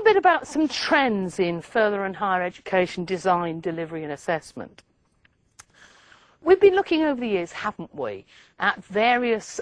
little bit about some trends in further and higher education design, delivery and assessment. We've been looking over the years, haven't we, at various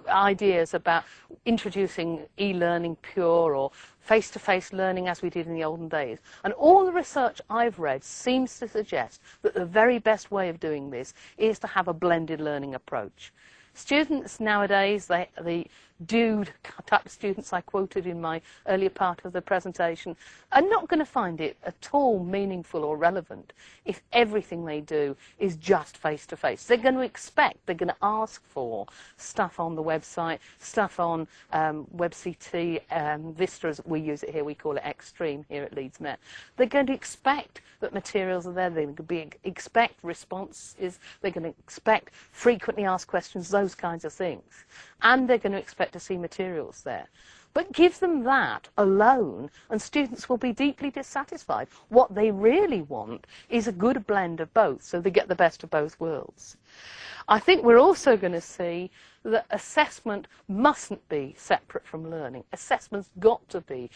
ideas about introducing e-learning pure or face-to-face learning as we did in the olden days. And all the research I've read seems to suggest that the very best way of doing this is to have a blended learning approach. Students nowadays, the dude type of students I quoted in my earlier part of the presentation, are not going to find it at all meaningful or relevant if everything they do is just face-to-face. They're going to expect, they're going to ask for stuff on the website, stuff on WebCT, Vista as we use it here, we call it Extreme here at Leeds Met. They're going to expect that materials are there, they're going to expect responses, they're going to expect frequently asked questions, those kinds of things. And they're going to expect to see materials there. But give them that alone and students will be deeply dissatisfied. What they really want is a good blend of both, so they get the best of both worlds. I think we're also going to see that assessment mustn't be separate from learning. Assessment's got to be,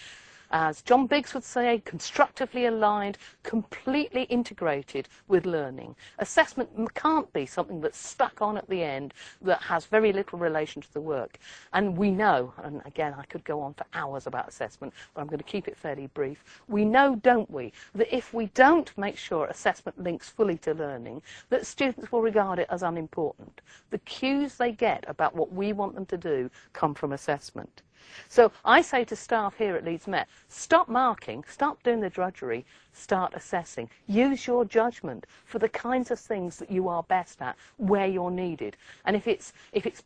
as John Biggs would say, constructively aligned, completely integrated with learning. Assessment can't be something that's stuck on at the end that has very little relation to the work. And we know, and again I could go on for hours about assessment, but I'm going to keep it fairly brief. We know, don't we, that if we don't make sure assessment links fully to learning, that students will regard it as unimportant. The cues they get about what we want them to do come from assessment. So I say to staff here at Leeds Met, stop marking, stop doing the drudgery, start assessing. Use your judgment for the kinds of things that you are best at, where you're needed. And if it's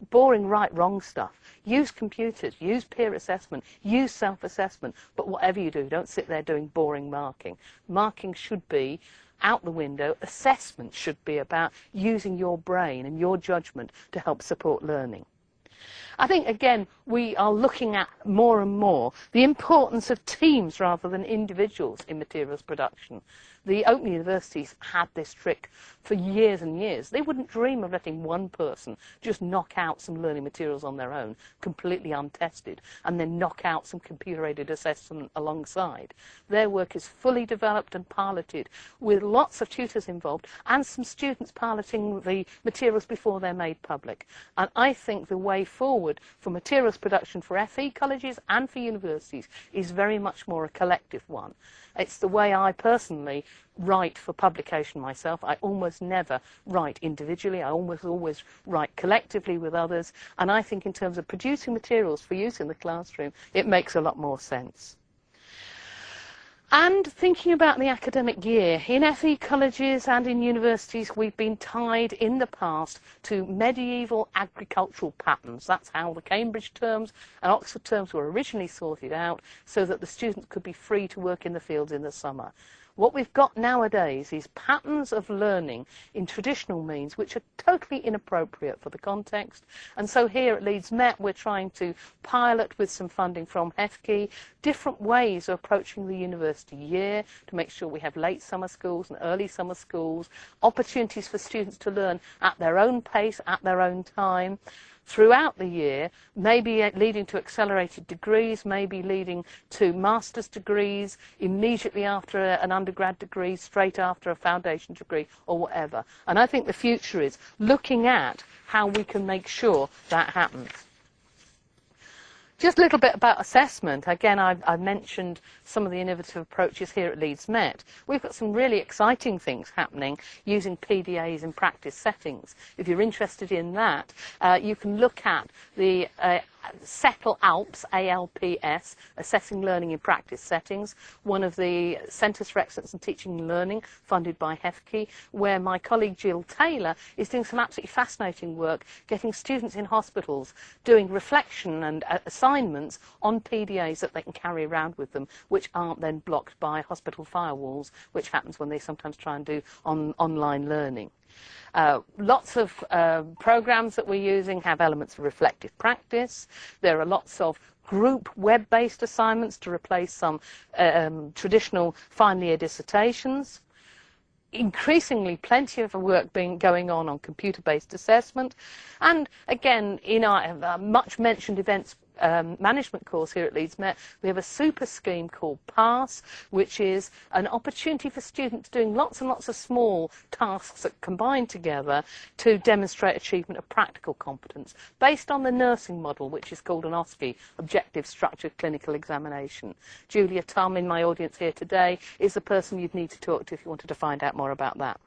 boring right, wrong stuff, use computers, use peer assessment, use self-assessment. But whatever you do, don't sit there doing boring marking. Marking should be out the window. Assessment should be about using your brain and your judgment to help support learning. I think, again, we are looking at more and more the importance of teams rather than individuals in materials production. The Open Universities had this trick for years and years. They wouldn't dream of letting one person just knock out some learning materials on their own, completely untested, and then knock out some computer-aided assessment alongside. Their work is fully developed and piloted with lots of tutors involved and some students piloting the materials before they're made public. And I think the way forward for materials production for FE colleges and for universities is very much more a collective one. It's the way I personally write for publication myself. I almost never write individually. I almost always write collectively with others. And I think in terms of producing materials for use in the classroom, it makes a lot more sense. And thinking about the academic year, in FE colleges and in universities, we've been tied in the past to medieval agricultural patterns. That's how the Cambridge terms and Oxford terms were originally sorted out, so that the students could be free to work in the fields in the summer. What we've got nowadays is patterns of learning in traditional means which are totally inappropriate for the context. And so here at Leeds Met, we're trying to pilot with some funding from HEFKE different ways of approaching the university year to make sure we have late summer schools and early summer schools, opportunities for students to learn at their own pace, at their own time, throughout the year, maybe leading to accelerated degrees, maybe leading to master's degrees immediately after an undergrad degree, straight after a foundation degree, or whatever. And I think the future is looking at how we can make sure that happens. Just a little bit about assessment. Again, I've mentioned some of the innovative approaches here at Leeds Met. We've got some really exciting things happening using PDAs in practice settings. If you're interested in that, you can look at the Settle ALPS, ALPS, Assessing Learning in Practice Settings, one of the Centres for Excellence in Teaching and Learning, funded by HEFKE, where my colleague Jill Taylor is doing some absolutely fascinating work, getting students in hospitals doing reflection and assignments on PDAs that they can carry around with them, which aren't then blocked by hospital firewalls, which happens when they sometimes try and do online learning. Lots of programs that we're using have elements of reflective practice. There are lots of group web-based assignments to replace some traditional final year dissertations. Increasingly plenty of work going on computer-based assessment. And again, in our much mentioned events management course here at Leeds Met, we have a super scheme called PASS, which is an opportunity for students doing lots and lots of small tasks that combine together to demonstrate achievement of practical competence based on the nursing model, which is called an OSCE, Objective Structured Clinical Examination. Julia Tum, in my audience here today, is the person you'd need to talk to if you wanted to find out more about that.